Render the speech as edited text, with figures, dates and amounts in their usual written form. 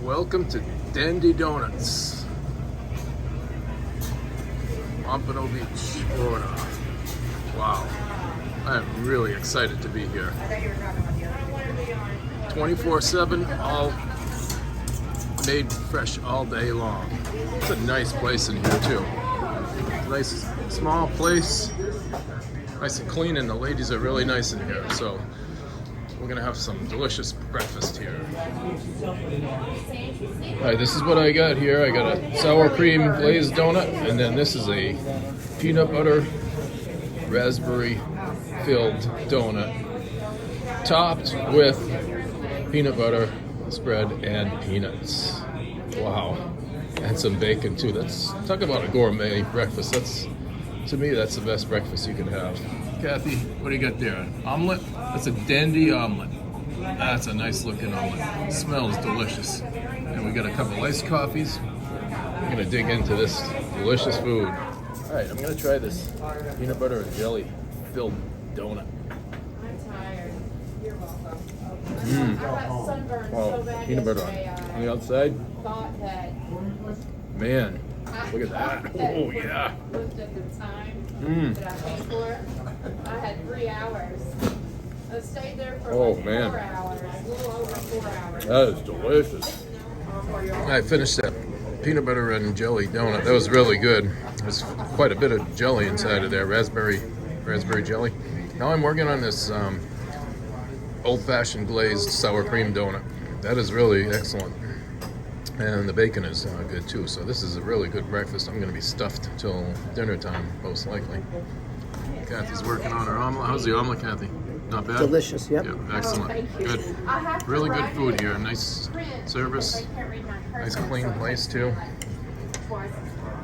Welcome to Dandee Donuts, Pompano Beach, Florida. Wow, I'm really excited to be here. 24/7, all made fresh all day long. It's a nice place in here too. Nice small place, nice and clean, and the ladies are really nice in here. So we're gonna have some delicious breakfast here. All right, this is what I got here. I got a sour cream glazed donut, and then this is a peanut butter raspberry filled donut, topped with peanut butter spread and peanuts. Wow, and some bacon too. That's, talk about a gourmet breakfast. To me, that's the best breakfast you can have. Kathy, what do you got there? Omelet? That's a Dandee omelet. That's a nice looking omelet. Smells delicious. And we got a couple iced coffees. We're gonna dig into this delicious food. All right, I'm gonna try this peanut butter and jelly filled donut. I'm tired. You're welcome. Mmm. I got sunburned so Wow, bad peanut butter yesterday, on the outside. Thought that Man, look at that. Oh yeah. Looked at the time Mmm. that I paid for. I had 3 hours. I stayed there for Oh, like man. 4 hours, a little over 4 hours. That is delicious. I finished that peanut butter and jelly donut. That was really good. There's quite a bit of jelly inside of there, raspberry jelly. Now I'm working on this old-fashioned glazed sour cream donut. That is really excellent. And the bacon is good too. So this is a really good breakfast. I'm going to be stuffed till dinner time, most likely. Kathy's working on her omelet. How's the omelet, Kathy? Not bad? Delicious, yep. Yeah, excellent. thank you. Good. I have to Really good write food it here. Nice in print service. because I can't read my Nice cursor, clean so place too. twice as far.